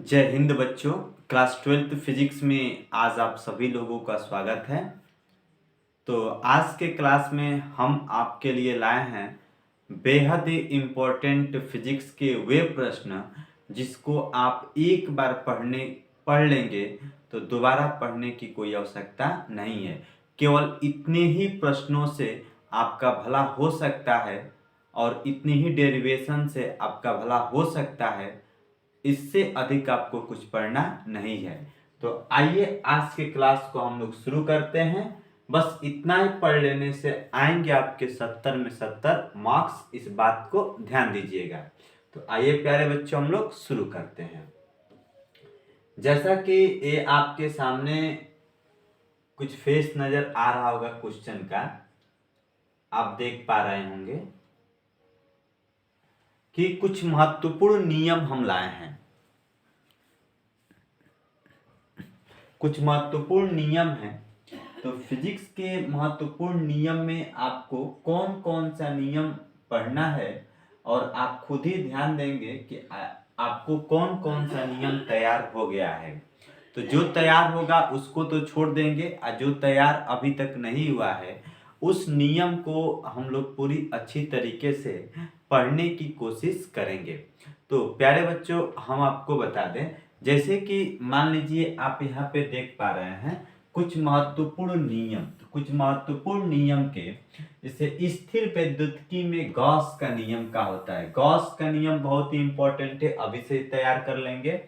जय हिंद बच्चों। Class 12th physics में आज आप सभी लोगों का स्वागत है। तो आज के क्लास में हम आपके लिए लाए हैं बेहद ही इम्पोर्टेंट फिजिक्स के वे प्रश्न जिसको आप एक बार पढ़ लेंगे तो दोबारा पढ़ने की कोई आवश्यकता नहीं है। केवल इतने ही प्रश्नों से आपका भला हो सकता है और इतनी ही डेरिवेशन से आपका भला हो सकता है। इससे अधिक आपको कुछ पढ़ना नहीं है। तो आइए आज के क्लास को हम लोग शुरू करते हैं। बस इतना ही पढ़ लेने से आएंगे आपके 70 में 70 मार्क्स, इस बात को ध्यान दीजिएगा। तो आइए प्यारे बच्चों हम लोग शुरू करते हैं। जैसा कि ये आपके सामने कुछ फेस नजर आ रहा होगा क्वेश्चन का, आप देख पा रहे होंगे कि कुछ महत्वपूर्ण नियम हम लाए हैं। कुछ महत्वपूर्ण नियम हैं। तो फिजिक्स के महत्वपूर्ण नियम में आपको कौन कौन सा नियम पढ़ना है और आप खुद ही ध्यान देंगे कि आपको कौन कौन सा नियम तैयार हो गया है। तो जो तैयार होगा उसको तो छोड़ देंगे और जो तैयार अभी तक नहीं हुआ है उस नियम को हम लोग पूरी अच्छी तरीके से पढ़ने की कोशिश करेंगे। तो प्यारे बच्चों हम आपको बता दें, जैसे कि मान लीजिए आप यहाँ पे देख पा रहे हैं कुछ महत्वपूर्ण नियम। कुछ महत्वपूर्ण नियम के जैसे स्थिर वैद्युतिकी में गॉस का नियम का होता है। गॉस का नियम बहुत ही इंपॉर्टेंट है, अभी से तैयार कर लेंगे।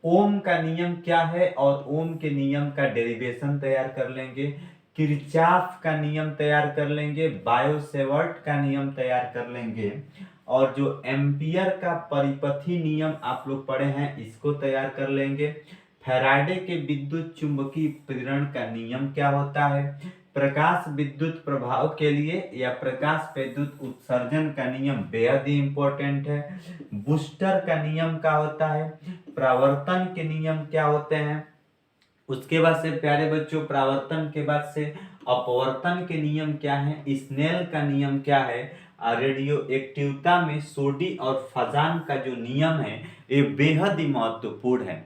ओम का नियम क्या है और ओम के नियम का डेरिवेशन तैयार कर लेंगे। किरचॉफ का नियम तैयार कर लेंगे। बायो सेवर्ट का नियम तैयार कर लेंगे। और जो एम्पियर का परिपथी नियम आप लोग पढ़े हैं इसको तैयार कर लेंगे। फैराडे के विद्युत चुंबकीय प्रेरण का नियम क्या होता है। प्रकाश विद्युत प्रभाव के लिए या प्रकाश विद्युत उत्सर्जन का नियम बेहद ही इंपॉर्टेंट है। बूस्टर का नियम क्या होता है। परावर्तन के नियम क्या होते हैं। उसके बाद से प्यारे बच्चों परावर्तन के बाद से अपवर्तन के नियम क्या है। स्नेल का नियम क्या है। रेडियो एक्टिवता में सोडी और फजान का जो नियम है ये बेहद ही महत्वपूर्ण है।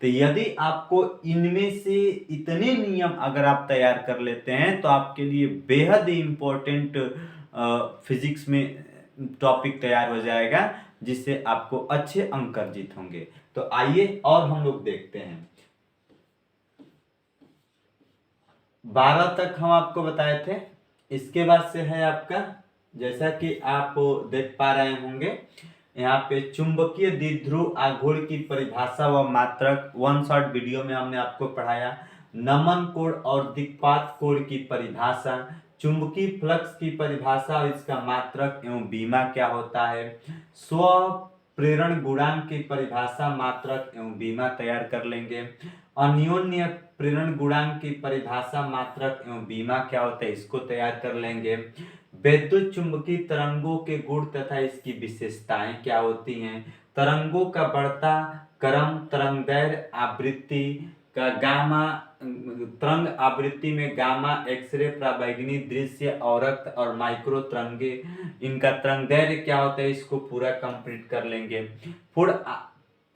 तो यदि आपको इनमें से इतने नियम अगर आप तैयार कर लेते हैं तो आपके लिए बेहद ही इंपॉर्टेंट फिजिक्स में टॉपिक तैयार हो जाएगा जिससे आपको अच्छे अंक अर्जित होंगे। तो आइए और हम लोग देखते हैं। 12 तक हम आपको बताए थे। इसके बाद से है आपका, जैसा कि आप देख पा रहे होंगे यहाँ पे चुंबकीय द्विध्रुव आघूर्ण की परिभाषा व मात्रक वन शॉट वीडियो में हमने आपको पढ़ाया। नमन कोण और दिक्पात कोण की परिभाषा, चुंबकीय फ्लक्स की परिभाषा और इसका मात्रक एवं बीमा क्या होता है। स्व प्रेरण गुणांक की परिभाषा, मात्रक एवं बीमा तैयार कर लेंगे। अन्योन्य प्रेरण गुणांक की परिभाषा, मात्रक एवं बीमा क्या होता है इसको तैयार कर लेंगे। वैद्युत चुंबकीय तरंगों के गुण तथा इसकी विशेषताएं क्या होती हैं। तरंगों का बढ़ता क्रम, तरंगदैर्घ्य, आवृत्ति का गामा, तरंग आवृत्ति में गामा, एक्सरे, पराबैंगनी दृश्य, औरक्त और माइक्रो तरंगे, इनका तरंगदैर्घ्य क्या होता है इसको पूरा कंप्लीट कर लेंगे।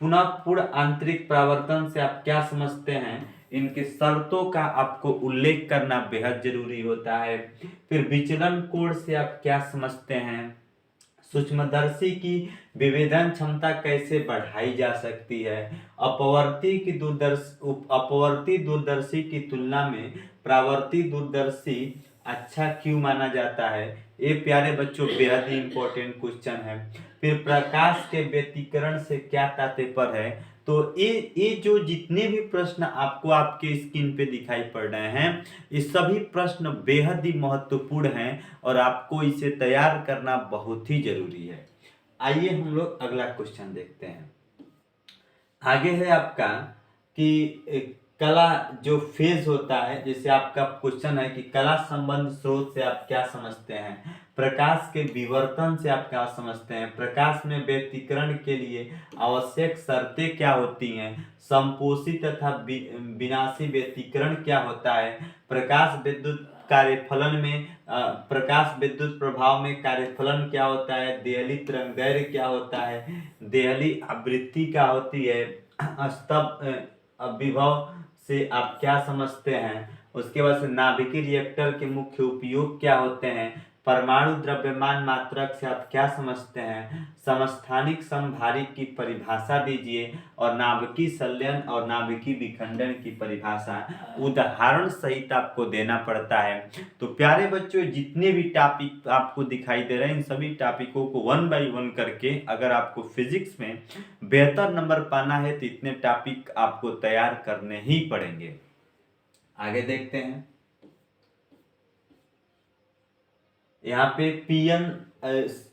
पूर्ण आंतरिक परावर्तन से आप क्या समझते हैं, इनकी शर्तों का आपको उल्लेख करना बेहद जरूरी होता है। फिर विचलन कोण से आप क्या समझते हैं। सूक्ष्मदर्शी की विभेदन क्षमता कैसे बढ़ाई जा सकती है। अपवर्ती दूरदर्शी की तुलना में परावर्ती दूरदर्शी अच्छा क्यों माना जाता है। ये प्यारे बच्चों बेहद ही इंपॉर्टेंट क्वेश्चन है। फिर प्रकाश के व्यतिकरण से क्या तात्पर्य है। तो ये जो जितने भी प्रश्न आपको आपके स्क्रीन पे दिखाई पड़ रहे हैं ये सभी प्रश्न बेहद ही महत्वपूर्ण हैं और आपको इसे तैयार करना बहुत ही जरूरी है। आइए हम लोग अगला क्वेश्चन देखते हैं। आगे है आपका कि कला जो फेज होता है, जैसे आपका क्वेश्चन है कि कला संबंध स्रोत से आप क्या समझते हैं। प्रकाश के विवर्तन से आप क्या समझते हैं। प्रकाश में व्यतिकरण के लिए आवश्यक शर्तें क्या होती हैं। संपोषी तथा विनाशी व्यतिकरण क्या होता है। प्रकाश विद्युत कार्यफलन में प्रकाश विद्युत प्रभाव में कार्यफलन क्या होता है, देहली तरंगदैर्घ्य क्या होता है, देहली आवृत्ति क्या होती है, स्तंभ विभव से आप क्या समझते हैं, उसके बाद से नाभिकीय रिएक्टर के मुख्य उपयोग क्या होते हैं, परमाणु द्रव्यमान मात्रक से आप क्या समझते हैं, समस्थानिक समभारिक की परिभाषा दीजिए और नाभिकीय संलयन और नाभिकीय विखंडन की परिभाषा उदाहरण सहित आपको देना पड़ता है। तो प्यारे बच्चों, जितने भी टॉपिक आपको दिखाई दे रहे हैं इन सभी टॉपिकों को 1 बाय 1 करके अगर आपको फिजिक्स में बेहतर नंबर पाना है तो इतने टॉपिक आपको तैयार करने ही पड़ेंगे। आगे देखते हैं। यहाँ पे पीएन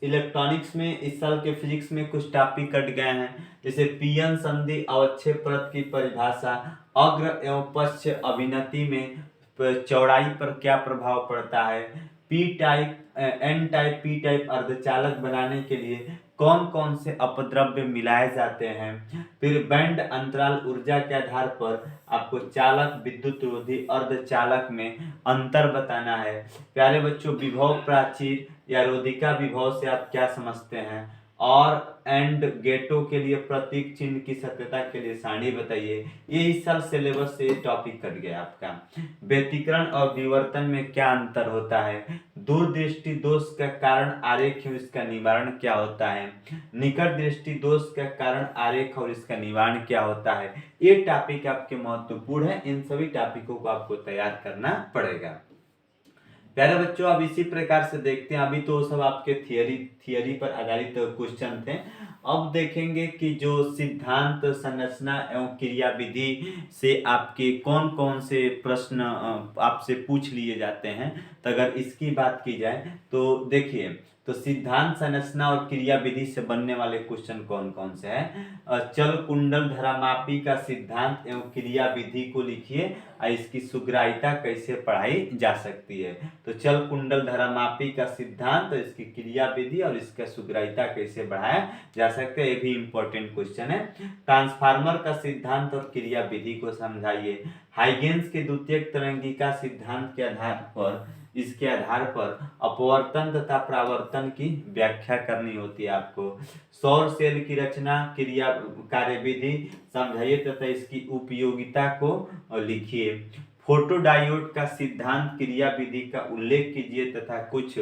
इलेक्ट्रॉनिक्स में इस साल के फिजिक्स में कुछ टॉपिक कट गए हैं, जैसे पीएन संधि अवक्षेप परत की परिभाषा, अग्र एवं पश्च अभिनति में चौड़ाई पर क्या प्रभाव पड़ता है, p type n type p type अर्धचालक बनाने के लिए कौन कौन से अपद्रव्य मिलाए जाते हैं, फिर बैंड अंतराल ऊर्जा के आधार पर आपको चालक विद्युत रोधी अर्धचालक में अंतर बताना है। प्यारे बच्चों, विभव प्राचीर या रोधिका विभव से आप क्या समझते हैं, और एंड गेटों के लिए प्रतीक चिन्ह की सत्यता के लिए सारणी बताइए। ये इस साल सिलेबस से टॉपिक कट गया आपका। व्यतिकरण और विवर्तन में क्या अंतर होता है, दूरदृष्टि दोष का कारण आरेख और इसका निवारण क्या होता है, निकट दृष्टि दोष का कारण आरेख और इसका निवारण क्या होता है। ये टॉपिक आपके महत्वपूर्ण है, इन सभी टॉपिकों को आपको तैयार करना पड़ेगा। प्यारे बच्चों, अब इसी प्रकार से देखते हैं, अभी तो सब आपके थियरी पर आधारित क्वेश्चन थे। अब देखेंगे कि जो सिद्धांत, संरचना एवं क्रिया विधि से आपके कौन कौन से प्रश्न आपसे पूछ लिए जाते हैं। तो अगर इसकी बात की जाए तो देखिए, तो सिद्धांत, संरचना और क्रिया विधि से बनने वाले क्वेश्चन कौन कौन से हैं। चल कुंडल धरामापी का सिद्धांत एवं क्रिया विधि को लिखिए और इसकी सुग्राहिता कैसे पढ़ाई जा सकती है। तो चल कुंडल धरामापी का सिद्धांत, इसकी क्रिया विधि और इसका सुग्राहिता कैसे बढ़ाया जा सकता है, ये भी इंपॉर्टेंट क्वेश्चन है। ट्रांसफार्मर का सिद्धांत और क्रिया विधि को समझाइए। हाइगेंस के द्वितीयक तरंगिका सिद्धांत के आधार पर, इसके आधार पर अपवर्तन तथा परावर्तन की व्याख्या करनी होती है आपको। सौर सेल की रचना, क्रिया कार्यविधि समझाइए तथा इसकी उपयोगिता को लिखिए। फोटोडायोड का सिद्धांत, क्रिया विधि का उल्लेख कीजिए तथा कुछ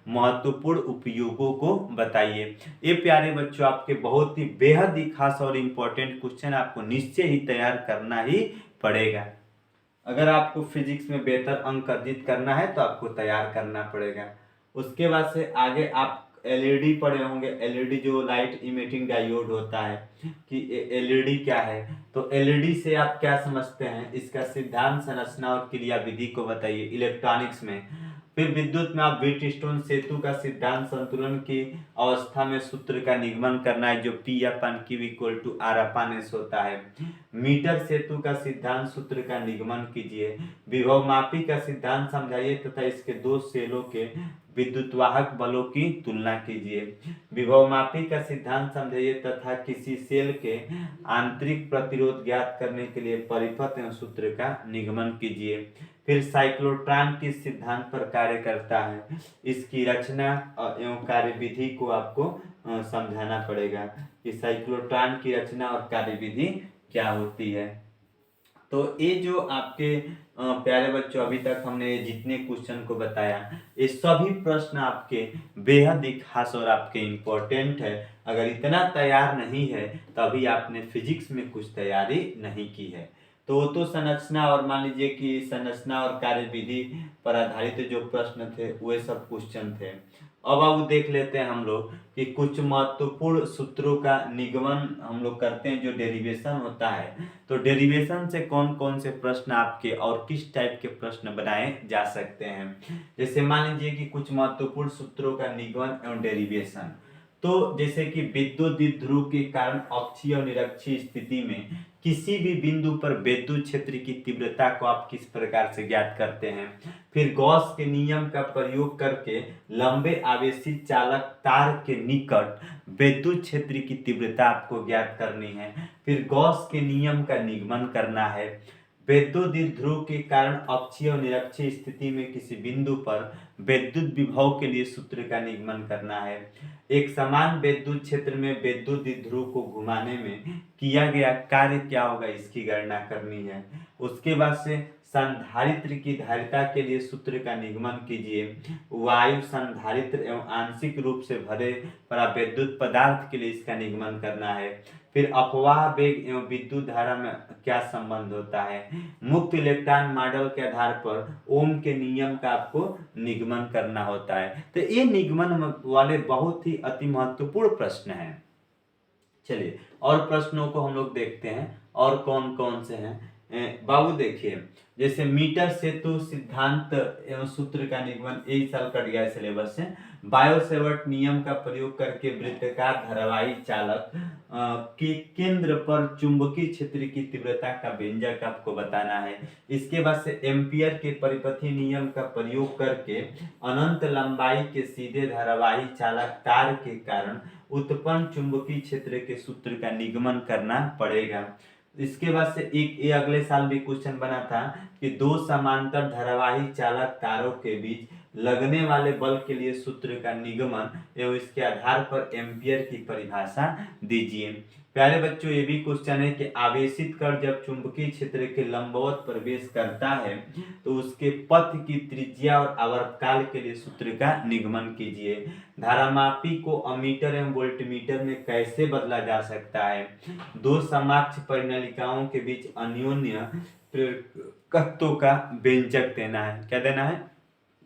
महत्वपूर्ण उपयोगों को बताइए। ये प्यारे बच्चों आपके बहुत ही बेहद ही खास और इम्पोर्टेंट क्वेश्चन आपको निश्चय ही तैयार करना ही पड़ेगा। अगर आपको फिजिक्स में बेहतर अंक अर्जित करना है तो आपको तैयार करना पड़ेगा। उसके बाद से आगे आप एलईडी पढ़े होंगे, एलईडी जो लाइट इमिटिंग डायोड होता है, कि एलईडी क्या है। तो एलईडी से आप क्या समझते हैं, इसका सिद्धांत, संरचना और क्रिया विधि को बताइए इलेक्ट्रॉनिक्स में। फिर विद्युत में आप व्हीटस्टोन सेतु का सिद्धांत, संतुलन की अवस्था में सूत्र का निगमन करना है जो P/Q = R/S होता है। मीटर सेतु का सिद्धांत, सूत्र का निगमन कीजिए। विभवमापी का सिद्धांत समझाइए तथा इसके दो सेलों के विद्युतवाहक बलों की तुलना कीजिए। विभवमापी का सिद्धांत समझाइए तथा किसी सेल के आंतरिक प्रतिरोध ज्ञात करने के लिए परिपथ एवं सूत्र का निगमन कीजिए। फिर साइक्लोट्रॉन किस सिद्धांत पर कार्य करता है, इसकी रचना एवं कार्यविधि को आपको समझाना पड़ेगा कि साइक्लोट्रॉन की रचना और कार्यविधि क्या होती है। तो ये जो आपके प्यारे बच्चों अभी तक हमने जितने क्वेश्चन को बताया, ये सभी प्रश्न आपके बेहद ही खास और आपके इम्पोर्टेंट है। अगर इतना तैयार नहीं है तो अभी आपने फिजिक्स में कुछ तैयारी नहीं की है। तो वो तो संरचना और मान लीजिए कि संरचना और कार्यविधि पर आधारित जो प्रश्न थे वे सब क्वेश्चन थे। अब देख लेते हैं हम लोग कि कुछ महत्वपूर्ण सूत्रों का निगमन हम लोग करते हैं जो डेरिवेशन होता है। तो डेरिवेशन से कौन कौन से प्रश्न आपके और किस टाइप के प्रश्न बनाए जा सकते हैं। जैसे मान लीजिए कि कुछ महत्वपूर्ण सूत्रों का निगमन एवं डेरिवेशन। तो जैसे कि विद्युत द्विध्रुव के कारण अक्षीय और निरक्षीय स्थिति में किसी भी बिंदु पर विद्युत क्षेत्र की तीव्रता को आप किस प्रकार से ज्ञात करते हैं। फिर गॉस के नियम का प्रयोग करके लंबे आवेशित चालक तार के निकट विद्युत क्षेत्र की तीव्रता आपको ज्ञात करनी है। फिर गॉस के नियम का निगमन करना है। वैद्युत ध्रुव के कारण अक्षीय और निरक्षीय स्थिति में किसी बिंदु पर विद्युत विभव के लिए सूत्र का निगमन करना है। एक समान विद्युत क्षेत्र में विद्युत ध्रुव को घुमाने में किया गया कार्य क्या होगा, इसकी गणना करनी है। उसके बाद से संधारित्र की धारिता के लिए सूत्र का निगमन कीजिए। वायु संधारित्र एवं आंशिक रूप से भरे परावैद्युत पदार्थ के लिए इसका निगमन करना है। फिर अपवाह वेग एवं विद्युत धारा में क्या संबंध होता है। मुक्त इलेक्ट्रॉन मॉडल के आधार पर ओम के नियम का आपको निगमन करना होता है। तो ये निगमन वाले बहुत ही अति महत्वपूर्ण प्रश्न हैं। चलिए और प्रश्नों को हम लोग देखते हैं और कौन कौन से हैं। बाबू देखिए, जैसे मीटर सेतु सिद्धांत एवं सूत्र का निगमन एक साल कट गया सिलेबस से। बायो-सेवर्ट नियम का प्रयोग करके वृत्ताकार धारावाही चालक के केंद्र पर चुंबकीय क्षेत्र की तीव्रता का व्यंजक आपको बताना है। इसके बाद से एम्पियर के परिपथी नियम का प्रयोग करके अनंत लंबाई के सीधे धारावाही चालक तार के कारण उत्पन्न चुंबकीय क्षेत्र के सूत्र का निगमन करना पड़ेगा। इसके बाद से एक ये अगले साल भी क्वेश्चन बना था कि दो समांतर धारावाही चालक तारों के बीच लगने वाले बल के लिए सूत्र का निगमन एवं इसके आधार पर एम्पियर की परिभाषा दीजिए। प्यारे बच्चों, ये भी क्वेश्चन है कि आवेशित कण जब चुंबकीय क्षेत्र के लंबवत प्रवेश करता है तो उसके पथ की त्रिज्या और आवर्तकाल के लिए सूत्र का निगमन कीजिए। धारामापी को अमीटर एवं वोल्टमीटर में कैसे बदला जा सकता है। दो समाक्ष परिनलिकाओं के बीच अन्योन्य प्रेरकत्व का व्यंजक देना है। क्या देना है?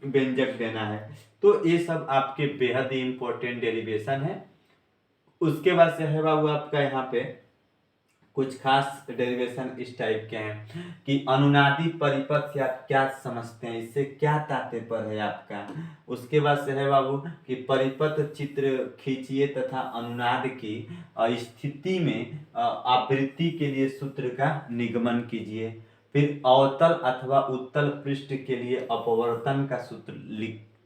व्यंजक देना है। तो ये सब आपके बेहद ही इंपॉर्टेंट डेरिवेशन है। उसके बाद से है बाबू आपका यहाँ पे कुछ खास डेरिवेशन इस टाइप के हैं कि अनुनादी परिपथ से आप क्या समझते हैं, इससे क्या तात्पर्य है आपका। उसके बाद से है बाबू कि परिपथ चित्र खींचिए तथा अनुनाद की स्थिति में आवृत्ति के लिए सूत्र का निगमन कीजिए। फिर अवतल अथवा उत्तल पृष्ठ के लिए अपवर्तन का सूत्र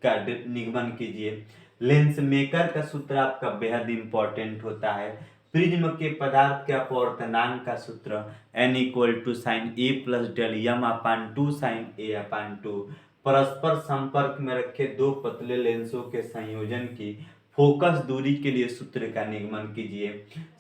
का निगमन कीजिए। लेंस मेकर का सूत्र आपका बेहद इंपॉर्टेंट होता है। प्रिज्म के पदार्थ के अपवर्तनांक का सूत्र n = sin a + del m/2 sin a/2। परस्पर संपर्क में रखे दो पतले लेंसों के संयोजन की फोकस दूरी के लिए सूत्र का निगमन कीजिए।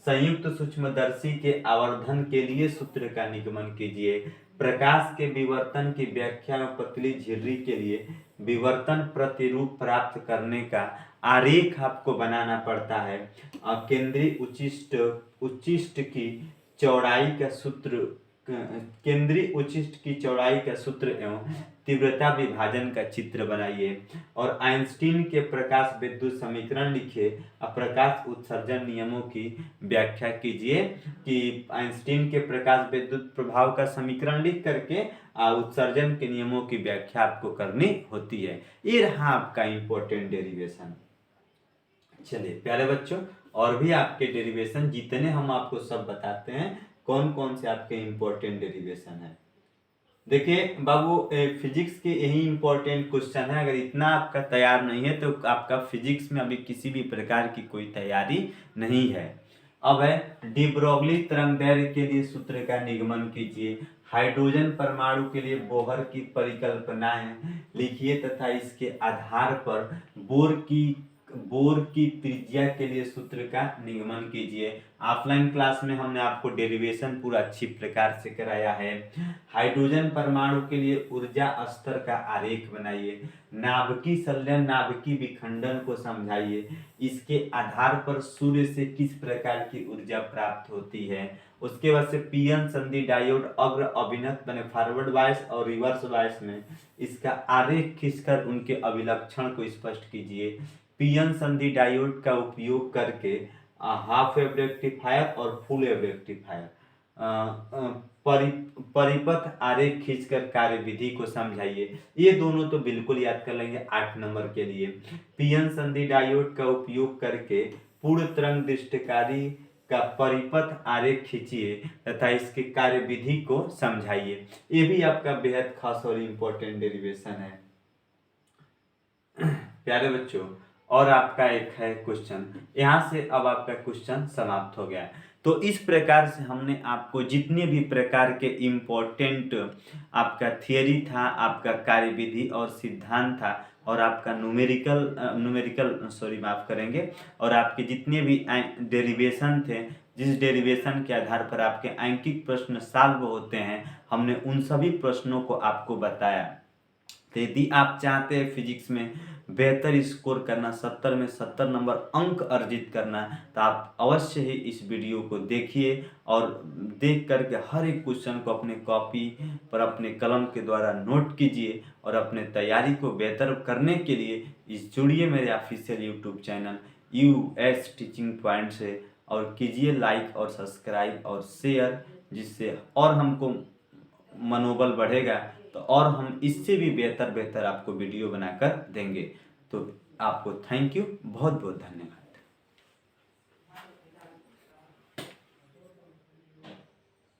संयुक्त सूक्ष्मदर्शी के आवर्धन के लिए सूत्र का निगमन कीजिए। प्रकाश के विवर्तन की व्याख्या में पतली झिर्री के लिए विवर्तन प्रतिरूप प्राप्त करने का आरेख आपको बनाना पड़ता है। केंद्रीय उच्चिष्ट की चौड़ाई का सूत्र केंद्रीय उच्चिष्ट की चौड़ाई का सूत्र एवं तीव्रता विभाजन का चित्र बनाइए। और आइंस्टीन के प्रकाश विद्युत समीकरण लिखिए और प्रकाश उत्सर्जन नियमों की व्याख्या कीजिए। कि आइंस्टीन के प्रकाश विद्युत प्रभाव का समीकरण लिख करके उत्सर्जन के नियमों की व्याख्या आपको करनी होती है। ये रहा आपका इंपॉर्टेंट डेरिवेशन। चलिए प्यारे बच्चों, और भी आपके डेरिवेशन जितने हम आपको सब बताते हैं कौन कौन से आपके इंपॉर्टेंट डेरिवेशन है। देखिए बाबू, फिजिक्स के यही इंपॉर्टेंट क्वेश्चन है। अगर इतना आपका तैयार नहीं है तो आपका फिजिक्स में अभी किसी भी प्रकार की कोई तैयारी नहीं है। अब है डी ब्रोगली तरंगदैर्घ्य के लिए सूत्र का निगमन कीजिए। हाइड्रोजन परमाणु के लिए बोहर की परिकल्पनाएं लिखिए तथा इसके आधार पर बोर की त्रिज्या के लिए सूत्र का निगमन कीजिए। ऑफलाइन क्लास में हमने आपको डेरिवेशन पूरा अच्छी प्रकार से कराया है। हाइड्रोजन परमाणु के लिए ऊर्जा स्तर का आरेख बनाइए। नाभिकीय संलयन नाभिकीय विखंडन को समझाइए। इसके आधार पर सूर्य से किस प्रकार की ऊर्जा प्राप्त होती है। उसके बाद से पीएन संधि डायोड अग्र अभिनत बने फॉरवर्ड बायस और रिवर्स बायस में इसका आरेख खींचकर उनके अभिलक्षण को स्पष्ट कीजिए। पीएन संधि डायोड का उपयोग करके हाफ वेव रेक्टिफायर और फुल वेव रेक्टिफायर परिपथ आरेख खींचकर कार्य विधि को समझाइए। ये दोनों तो बिल्कुल याद कर लेंगे 8 नंबर के लिए। पीएन संधि डायोड का उपयोग करके पूर्ण तरंग दृष्टिकारी का परिपथ आरेख खींचिए तथा इसके कार्य विधि को समझाइए। ये भी आपका बेहद खास और इम्पोर्टेंट डेरिवेशन है। प्यारे बच्चों, और आपका एक है क्वेश्चन। यहाँ से अब आपका क्वेश्चन समाप्त हो गया। तो इस प्रकार से हमने आपको जितने भी प्रकार के इम्पोर्टेंट आपका थियरी था, आपका कार्यविधि और सिद्धांत था, और आपका न्यूमेरिकल सॉरी माफ़ करेंगे, और आपके जितने भी डेरिवेशन थे, जिस डेरिवेशन के आधार पर आपके अंकित प्रश्न सॉल्व होते हैं, हमने उन सभी प्रश्नों को आपको बताया। तो यदि आप चाहते हैं फिजिक्स में बेहतर स्कोर करना, 70 में 70 नंबर अंक अर्जित करना, तो आप अवश्य ही इस वीडियो को देखिए और देख करके हर एक क्वेश्चन को अपने कॉपी पर अपने कलम के द्वारा नोट कीजिए, और अपने तैयारी को बेहतर करने के लिए जुड़िए मेरे official YouTube channel US teaching point से, और कीजिए लाइक और सब्सक्राइब और शेयर, जिससे और हमको मनोबल बढ़ेगा, तो और हम इससे भी बेहतर आपको वीडियो बनाकर देंगे। तो आपको थैंक यू, बहुत बहुत धन्यवाद।